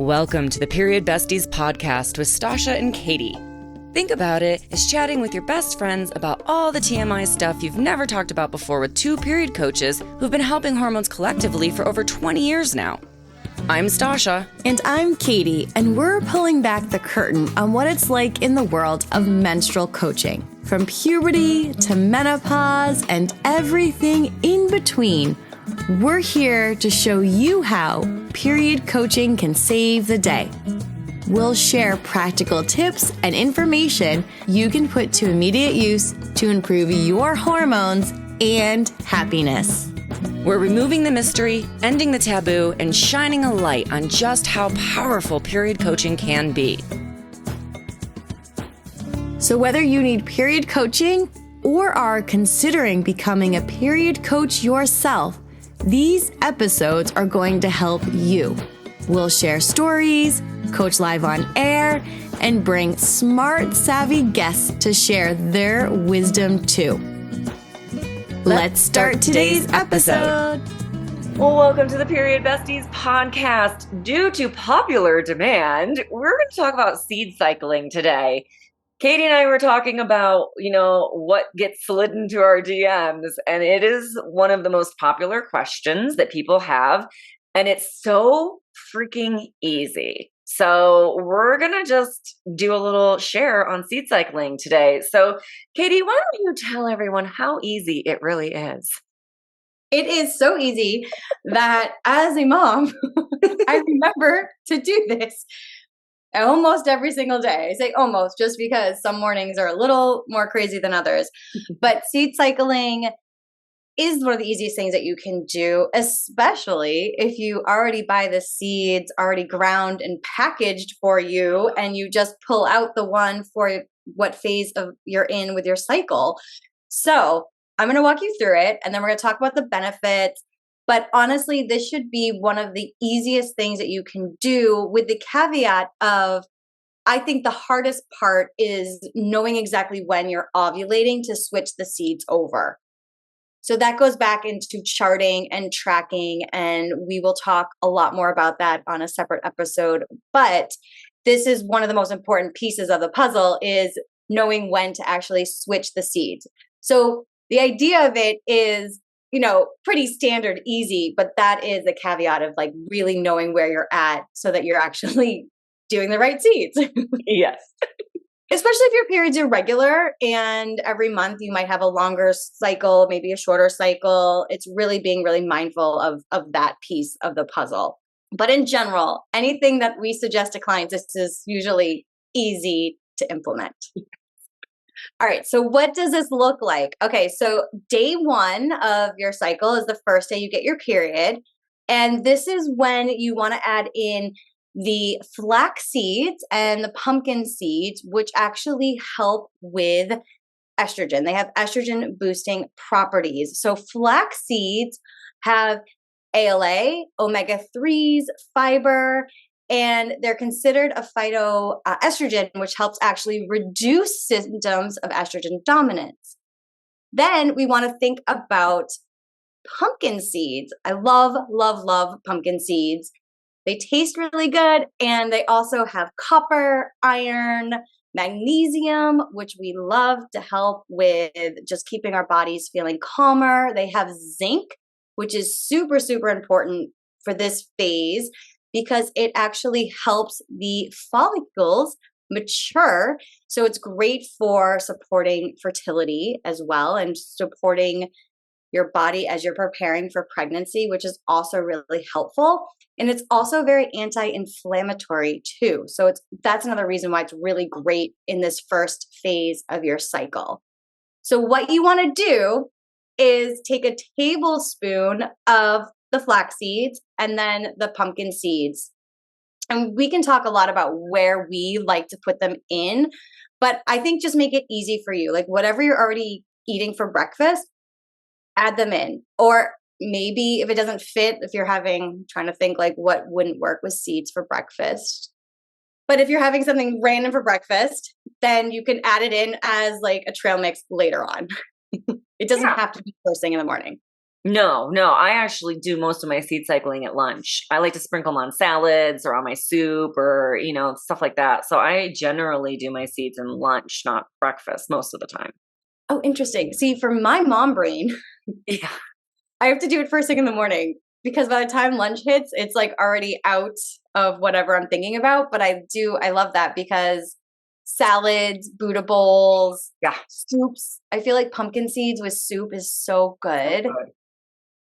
Welcome to the Period Besties podcast with Stasha and Katie. Think about it as chatting with your best friends about all the TMI stuff you've never talked about before with two period coaches who've been helping hormones collectively for over 20 years now. I'm Stasha. And I'm Katie, and we're pulling back the curtain on what it's like in the world of menstrual coaching. From puberty to menopause and everything in between, we're here to show you how period coaching can save the day. We'll share practical tips and information you can put to immediate use to improve your hormones and happiness. We're removing the mystery, ending the taboo, and shining a light on just how powerful period coaching can be. So whether you need period coaching or are considering becoming a period coach yourself, these episodes are going to help you. We'll share stories, coach live on air, and bring smart, savvy guests to share their wisdom too. Let's start today's episode. Well, welcome to the Period Besties podcast. Due to popular demand, we're going to talk about seed cycling today. Katie and I were talking about, what gets slid into our DMs, and it is one of the most popular questions that people have, and it's so freaking easy. So we're going to just do a little share on seed cycling today. So Katie, why don't you tell everyone how easy it really is? It is so easy that as a mom, I remember to do this almost every single day. I say almost just because some mornings are a little more crazy than others. But seed cycling is one of the easiest things that you can do, especially if you already buy the seeds already ground and packaged for you, and you just pull out the one for what phase of you're in with your cycle. So I'm going to walk you through it, and then we're going to talk about the benefits. But honestly, this should be one of the easiest things that you can do, with the caveat of, I think the hardest part is knowing exactly when you're ovulating to switch the seeds over. So that goes back into charting and tracking, and we will talk a lot more about that on a separate episode. But this is one of the most important pieces of the puzzle, is knowing when to actually switch the seeds. So the idea of it is, pretty standard, easy, but that is the caveat of really knowing where you're at so that you're actually doing the right seeds. Yes. Especially if your period's irregular and every month you might have a longer cycle, maybe a shorter cycle. It's really being really mindful of that piece of the puzzle. But in general, anything that we suggest to clients, this is usually easy to implement. All right, so what does this look like? Okay, so day one of your cycle is the first day you get your period. And this is when you want to add in the flax seeds and the pumpkin seeds, which actually help with estrogen. They have estrogen boosting properties. So flax seeds have ALA, omega-3s, fiber, and they're considered a phytoestrogen, which helps actually reduce symptoms of estrogen dominance. Then we want to think about pumpkin seeds. I love, love, love pumpkin seeds. They taste really good, and they also have copper, iron, magnesium, which we love to help with just keeping our bodies feeling calmer. They have zinc, which is super, super important for this phase, because it actually helps the follicles mature. So it's great for supporting fertility as well, and supporting your body as you're preparing for pregnancy, which is also really helpful. And it's also very anti-inflammatory too. So that's another reason why it's really great in this first phase of your cycle. So what you want to do is take a tablespoon of the flax seeds and then the pumpkin seeds. And we can talk a lot about where we like to put them in, but I think just make it easy for you. Whatever you're already eating for breakfast, add them in. Or maybe if it doesn't fit, if you're trying to think what wouldn't work with seeds for breakfast. But if you're having something random for breakfast, then you can add it in as a trail mix later on. It doesn't have to be first thing in the morning. No, I actually do most of my seed cycling at lunch. I like to sprinkle them on salads or on my soup or, stuff like that. So I generally do my seeds in lunch, not breakfast most of the time. Oh, interesting. See, for my mom brain, Yeah. I have to do it first thing in the morning because by the time lunch hits, it's like already out of whatever I'm thinking about. But I love that because salads, Buddha bowls, Yeah. soups. I feel like pumpkin seeds with soup is so So good. good.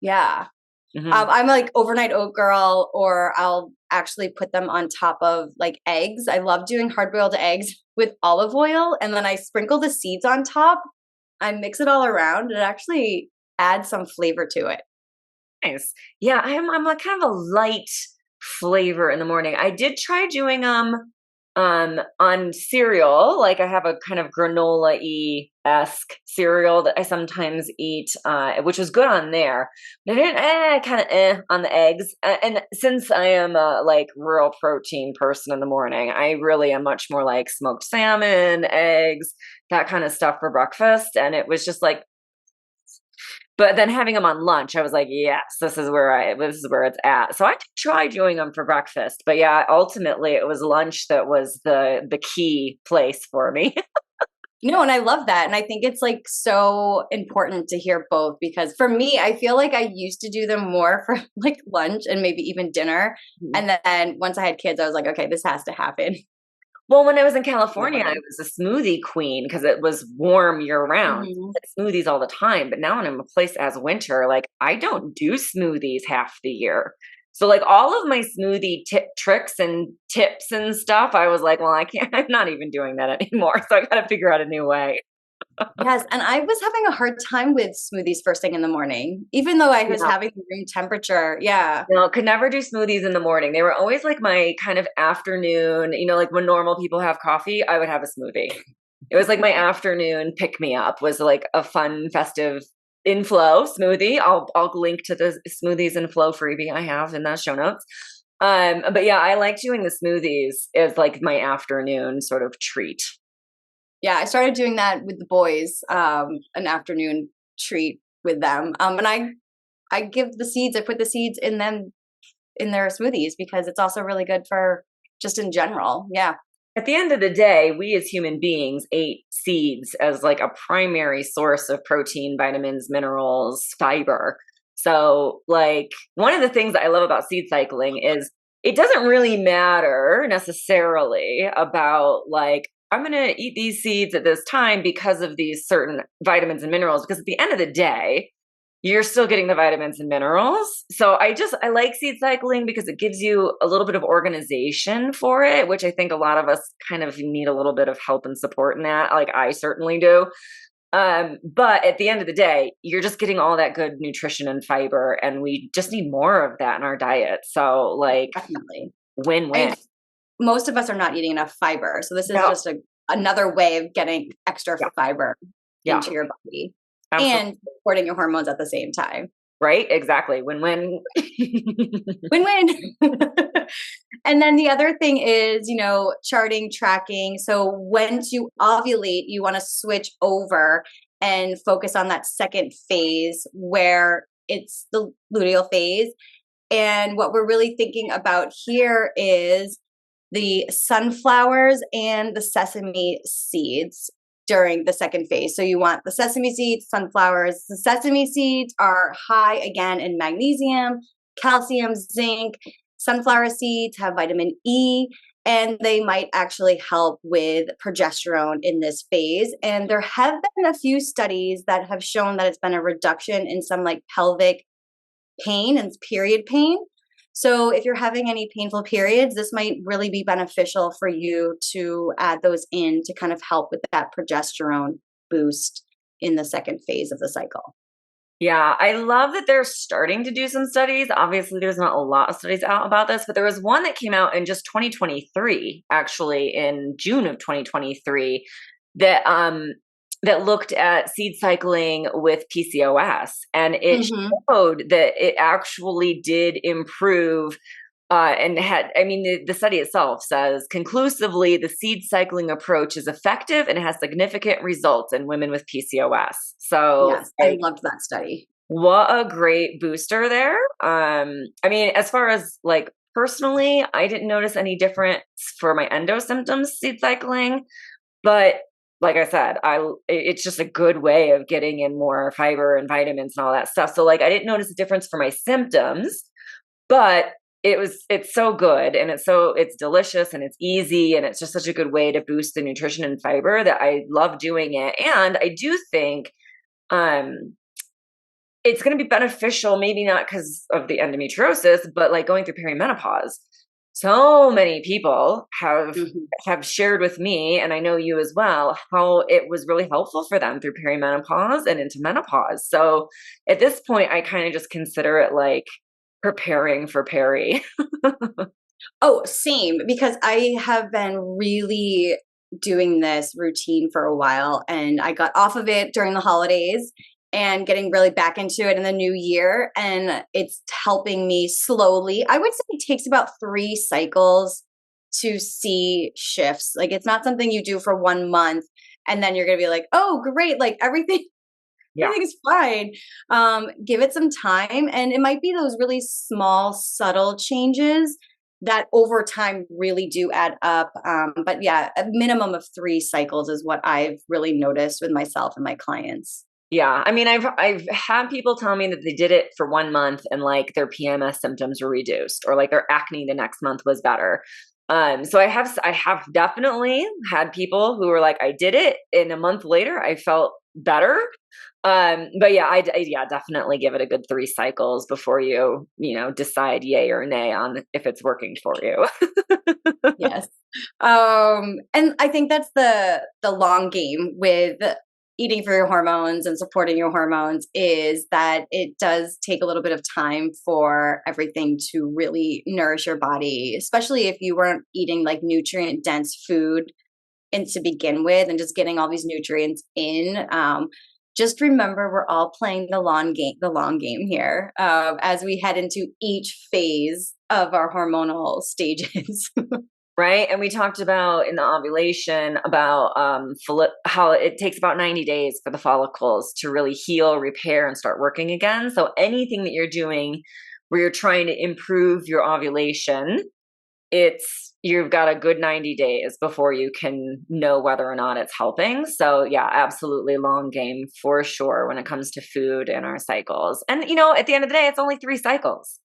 Yeah. Hmm. I'm like overnight oat girl, or I'll actually put them on top of like eggs. I love doing hard boiled eggs with olive oil, and then I sprinkle the seeds on top. I mix it all around. It actually adds some flavor to it. Nice. Yeah, I'm like kind of a light flavor in the morning. I did try doing on cereal. Like I have a kind of granola-y-esque cereal that I sometimes eat, which was good on there. But I didn't kind of on the eggs. And since I am a like real protein person in the morning, I really am much more like smoked salmon, eggs, that kind of stuff for breakfast. And it was just like but then having them on lunch, I was like, yes, this is where it's at. So I did try doing them for breakfast, but yeah, ultimately it was lunch that was the key place for me. No, and I love that. And I think it's like so important to hear both because for me, I feel like I used to do them more for like lunch and maybe even dinner. And then once I had kids, I was like, okay, this has to happen. Well, when I was in California, I was a smoothie queen because it was warm year round. Mhm. I had smoothies all the time, but now when I'm in a place as winter, like I don't do smoothies half the year. So like all of my smoothie tip tricks and tips and stuff, I was like, well, I can't, I'm not even doing that anymore. So I got to figure out a new way. Yes, and I was having a hard time with smoothies first thing in the morning, even though I was Yeah. having room temperature. Yeah. No, could never do smoothies in the morning. They were always like my kind of afternoon, like when normal people have coffee, I would have a smoothie. It was like my afternoon pick me up was like a fun, festive inflow smoothie. I'll link to the smoothies and flow freebie I have in the show notes. But yeah, I like doing the smoothies as like my afternoon sort of treat. Yeah, I started doing that with the boys, an afternoon treat with them. And I give the seeds, I put the seeds in them in their smoothies because it's also really good for just in general. Yeah. At the end of the day, we as human beings ate seeds as like a primary source of protein, vitamins, minerals, fiber. So, like, one of the things that I love about seed cycling is it doesn't really matter necessarily about like, I'm going to eat these seeds at this time because of these certain vitamins and minerals. Because at the end of the day, you're still getting the vitamins and minerals. So I like seed cycling because it gives you a little bit of organization for it, which I think a lot of us kind of need a little bit of help and support in that. Like I certainly do. But at the end of the day, you're just getting all that good nutrition and fiber, and we just need more of that in our diet. So like Definitely. win-win. And most of us are not eating enough fiber. So this is No. just another way of getting extra Yeah. fiber Yeah. into your body Absolutely. and supporting your hormones at the same time. Right? Exactly. Win-win. Win-win. And then the other thing is, charting, tracking. So when to ovulate, you want to switch over and focus on that second phase where it's the luteal phase. And what we're really thinking about here is the sunflowers and the sesame seeds during the second phase. So you want the sesame seeds, sunflowers. The sesame seeds are high again in magnesium, calcium, zinc. Sunflower seeds have vitamin E, and they might actually help with progesterone in this phase. And there have been a few studies that have shown that it's been a reduction in some like pelvic pain and period pain. So if you're having any painful periods, this might really be beneficial for you to add those in to kind of help with that progesterone boost in the second phase of the cycle. Yeah, I love that they're starting to do some studies. Obviously, there's not a lot of studies out about this, but there was one that came out in just 2023, actually in June of 2023, that that looked at seed cycling with PCOS, and it Mm-hmm. showed that it actually did improve and had, I mean, the study itself says conclusively the seed cycling approach is effective and has significant results in women with PCOS. So, Yes, I like, loved that study. What a great booster there. I mean, as far as like personally, I didn't notice any difference for my endo symptoms seed cycling, but like I said, it's just a good way of getting in more fiber and vitamins and all that stuff. So like I didn't notice a difference for my symptoms, but it's so good, and it's delicious, and it's easy, and it's just such a good way to boost the nutrition and fiber that I love doing it. And I do think um it's going to be beneficial, maybe not because of the endometriosis, but like going through perimenopause. So many people Mhm. have shared with me, and I know you as well, how it was really helpful for them through perimenopause and into menopause. So at this point, I kind of just consider it like preparing for peri. Oh, same, because I have been really doing this routine for a while, and I got off of it during the holidays and getting really back into it in the new year. And it's helping me slowly. I would say it takes about 3 cycles to see shifts. Like, it's not something you do for 1 month and then you're going to be like, oh, great. Like, everything. Yeah. Everything is fine. Give it some time, and it might be those really small, subtle changes that over time really do add up. But yeah, a minimum of 3 cycles is what I've really noticed with myself and my clients. Yeah, I mean, I've had people tell me that they did it for 1 month and like their PMS symptoms were reduced, or like their acne the next month was better. So I have definitely had people who were like, I did it, and a month later I felt better. But yeah, yeah, definitely give it a good 3 cycles before you decide yay or nay on if it's working for you. Yes. And I think that's the long game with eating for your hormones and supporting your hormones, is that it does take a little bit of time for everything to really nourish your body, especially if you weren't eating like nutrient dense food and to begin with, and just getting all these nutrients in. Just remember, we're all playing the long game here, as we head into each phase of our hormonal stages. Right. And we talked about in the ovulation about how it takes about 90 days for the follicles to really heal, repair, and start working again. So anything that you're doing where you're trying to improve your ovulation, you've got a good 90 days before you can know whether or not it's helping. So yeah, absolutely long game for sure when it comes to food and our cycles. And at the end of the day, it's only 3 cycles.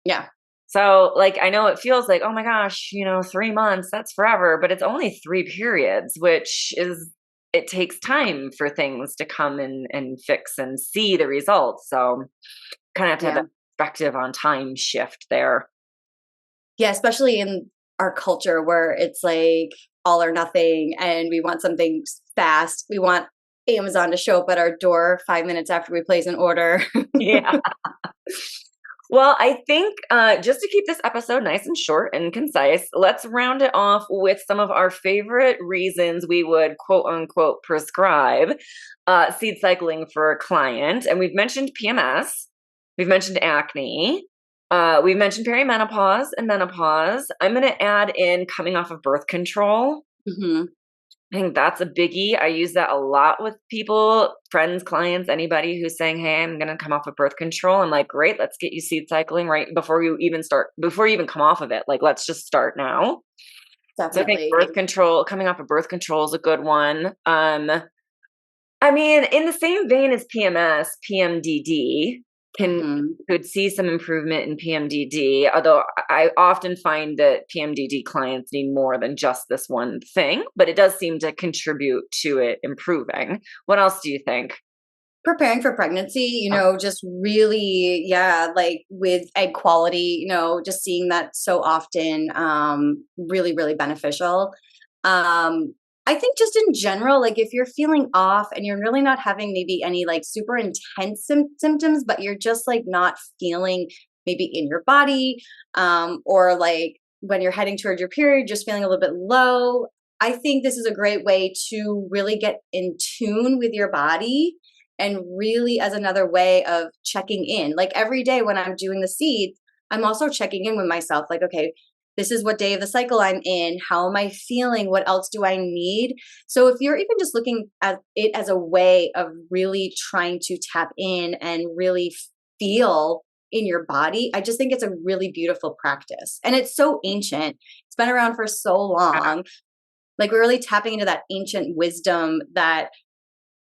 Yeah. So, like, I know it feels like, oh my gosh, 3 months, that's forever, but it's only 3 periods, it takes time for things to come and fix and see the results. So, kind of have to have Yeah. that perspective on time shift there. Yeah, especially in our culture where it's like all or nothing and we want something fast. We want Amazon to show up at our door 5 minutes after we place an order. Yeah. Well, I think just to keep this episode nice and short and concise, let's round it off with some of our favorite reasons we would quote unquote prescribe seed cycling for a client. And we've mentioned PMS, we've mentioned acne, we've mentioned perimenopause and menopause. I'm going to add in coming off of birth control. Hmm. I think that's a biggie. I use that a lot with people, friends, clients, anybody who's saying, hey, I'm going to come off of birth control. I'm like, great, let's get you seed cycling right before you even come off of it. Like, let's just start now. So I think Definitely. coming off of birth control is a good one. I mean, in the same vein as PMS, PMDD can Hmm. could see some improvement in PMDD, although I often find that PMDD clients need more than just this one thing, but it does seem to contribute to it improving. What else do you think? Preparing for pregnancy, just really, yeah, like with egg quality, just seeing that so often, really, really beneficial. Um, I think just in general, like if you're feeling off and you're really not having maybe any like super intense symptoms, but you're just like not feeling maybe in your body, or like when you're heading toward your period, just feeling a little bit low. I think this is a great way to really get in tune with your body, and really as another way of checking in. Like every day when I'm doing the seeds, I'm also checking in with myself like, okay, this is what day of the cycle I'm in. How am I feeling? What else do I need? So if you're even just looking at it as a way of really trying to tap in and really feel in your body, I just think it's a really beautiful practice. And it's so ancient. It's been around for so long. Like we're really tapping into that ancient wisdom that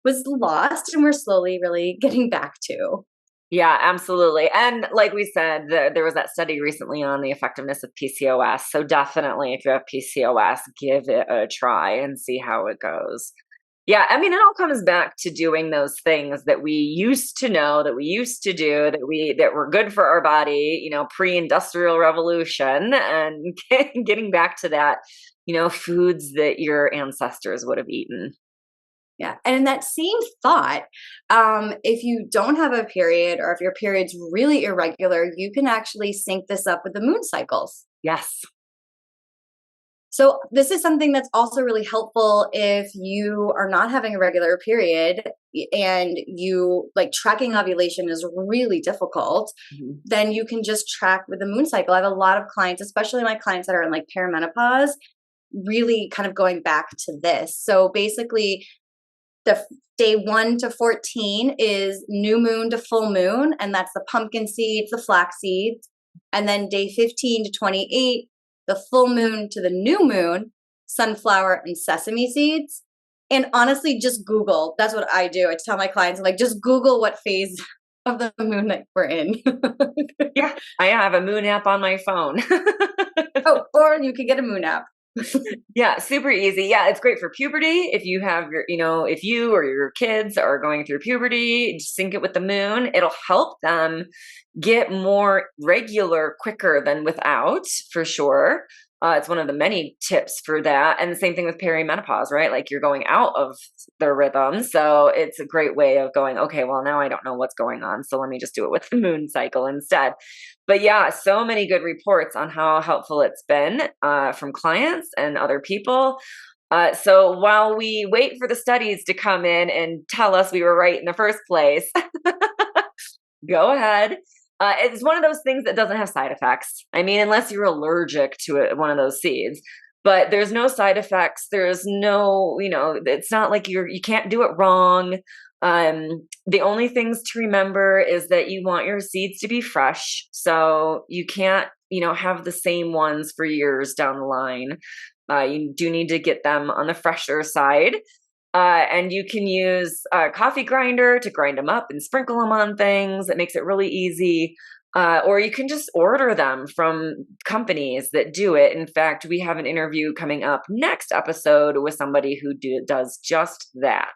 was lost and we're slowly really getting back to. Yeah, absolutely. And like we said, there was that study recently on the effectiveness of PCOS. So definitely, if you have PCOS, give it a try and see how it goes. Yeah, I mean, it all comes back to doing those things that we used to know, that we used to do, that were good for our body, pre-industrial revolution, and getting back to that, foods that your ancestors would have eaten. Yeah. And in that same thought, if you don't have a period or if your period's really irregular, you can actually sync this up with the moon cycles. Yes. So this is something that's also really helpful if you are not having a regular period and you like tracking ovulation is really difficult, then you can just track with the moon cycle. I have a lot of clients, especially my clients that are in like perimenopause, really kind of going back to this. So basically the day 1 to 14 is new moon to full moon, and that's the pumpkin seeds, the flax seeds. And then day 15 to 28, the full moon to the new moon, sunflower and sesame seeds. And honestly, just Google. That's what I do. I tell my clients, I'm like, just Google what phase of the moon that we're in. Yeah, I have a moon app on my phone. Oh, or you could get a moon app. Yeah, super easy. Yeah, it's great for puberty. If you have if you or your kids are going through puberty, just sync it with the moon. It'll help them get more regular quicker than without, for sure. It's one of the many tips for that. And the same thing with perimenopause, right? Like you're going out of the rhythm. So it's a great way of going, okay, well, now I don't know what's going on. So let me just do it with the moon cycle instead. But yeah, so many good reports on how helpful it's been from clients and other people. So while we wait for the studies to come in and tell us we were right in the first place, go ahead. It's one of those things that doesn't have side effects. I mean, unless you're allergic to one of those seeds, but there's no side effects. There's no, it's not like you can't do it wrong. The only things to remember is that you want your seeds to be fresh. So you can't, have the same ones for years down the line. You do need to get them on the fresher side. And you can use a coffee grinder to grind them up and sprinkle them on things. It makes it really easy. Or you can just order them from companies that do it. In fact, we have an interview coming up next episode with somebody who does just that.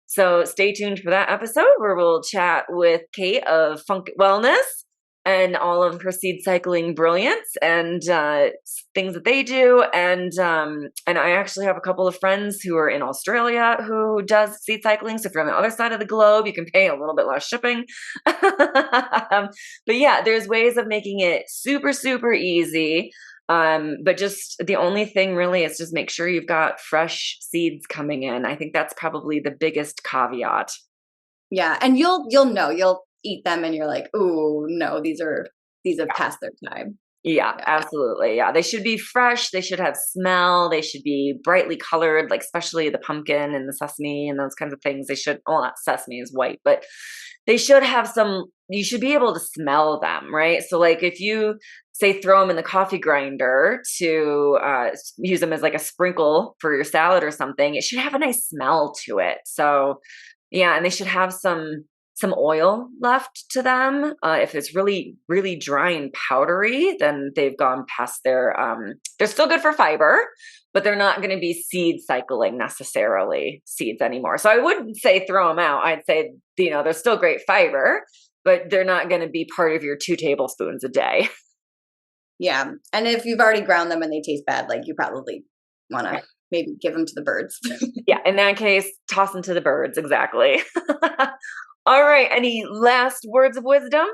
So stay tuned for that episode where we'll chat with Kate of Funk Wellness and all of her seed cycling brilliance and things that they do. And I actually have a couple of friends who are in Australia who does seed cycling. So if you're on the other side of the globe, you can pay a little bit less shipping. But yeah, there's ways of making it super, super easy. But just the only thing really is just make sure you've got fresh seeds coming in. I think that's probably the biggest caveat. Yeah. And you'll eat them and you're like, oh no, these have passed their time. Yeah, absolutely. Yeah. They should be fresh. They should have smell. They should be brightly colored, like especially the pumpkin and the sesame and those kinds of things. They should, well, not sesame is white, but they should have you should be able to smell them, right? So like if you say throw them in the coffee grinder to use them as like a sprinkle for your salad or something, it should have a nice smell to it. So yeah, and they should have some oil left to them. If it's really, really dry and powdery, then they've gone past they're still good for fiber, but they're not going to be seed cycling necessarily seeds anymore. So I wouldn't say throw them out. I'd say, they're still great fiber, but they're not going to be part of your 2 tablespoons a day. Yeah. And if you've already ground them and they taste bad, like you probably want to maybe give them to the birds. Yeah. In that case, toss them to the birds. Exactly. All right. Any last words of wisdom?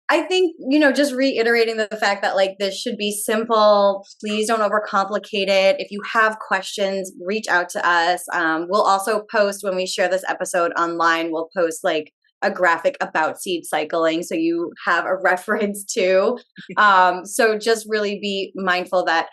I think, just reiterating the fact that like this should be simple. Please don't overcomplicate it. If you have questions, reach out to us. We'll also post when we share this episode online, we'll post like a graphic about seed cycling so you have a reference to. So just really be mindful that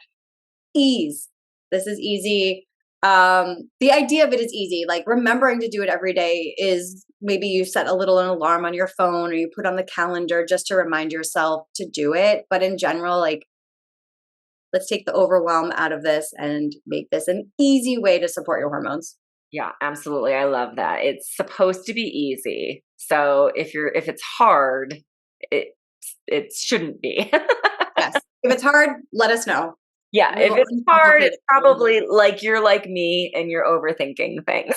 ease. This is easy. The idea of it is easy. Like remembering to do it every day is maybe you set a little an alarm on your phone or you put on the calendar just to remind yourself to do it. But in general, like let's take the overwhelm out of this and make this an easy way to support your hormones. Yeah, absolutely. I love that. It's supposed to be easy. So if it's hard, it shouldn't be. Yes. If it's hard, let us know. Yeah, if it's hard, it's probably like you're like me and you're overthinking things.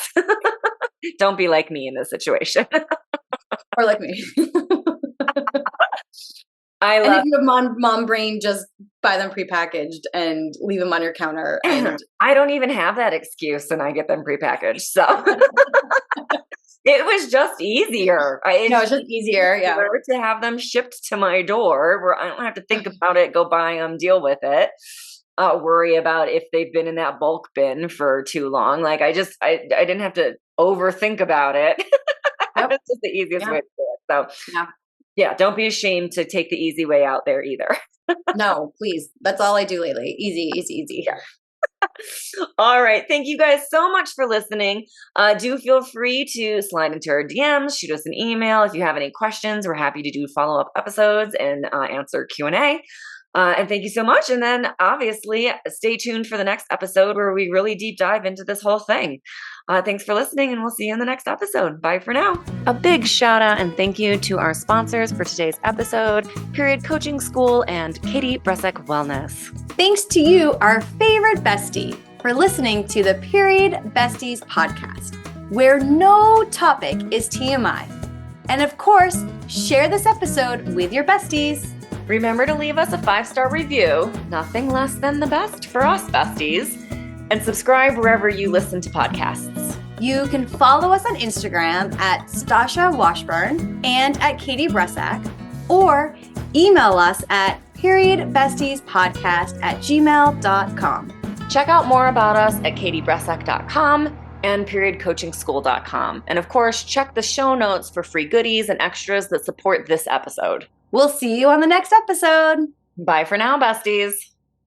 Don't be like me in this situation. Or like me. And if you have mom brain, just buy them prepackaged and leave them on your counter. And I don't even have that excuse, and I get them prepackaged. So it was just easier. It's just easier, yeah, to have them shipped to my door, where I don't have to think about it, go buy them, deal with it, worry about if they've been in that bulk bin for too long. Like I didn't have to overthink about it. Yep. It's just the easiest way to do it. So yeah, don't be ashamed to take the easy way out there either. No, please. That's all I do lately. Easy, easy, easy. Yeah. All right. Thank you guys so much for listening. Do feel free to slide into our DMs, shoot us an email. If you have any questions, we're happy to do follow-up episodes and answer Q&A. And thank you so much. And then obviously stay tuned for the next episode where we really deep dive into this whole thing. Thanks for listening, and we'll see you in the next episode. Bye for now. A big shout out and thank you to our sponsors for today's episode, Period Coaching School and Katie Bressack Wellness. Thanks to you, our favorite bestie, for listening to the Period Besties podcast, where no topic is TMI. And of course, share this episode with your besties. Remember to leave us a 5-star review, nothing less than the best for us besties, and subscribe wherever you listen to podcasts. You can follow us on Instagram at Stasha Washburn and at Katie Bressack, or email us at periodbestiespodcast@gmail.com. Check out more about us at katiebressack.com and periodcoachingschool.com. And of course, check the show notes for free goodies and extras that support this episode. We'll see you on the next episode. Bye for now, besties.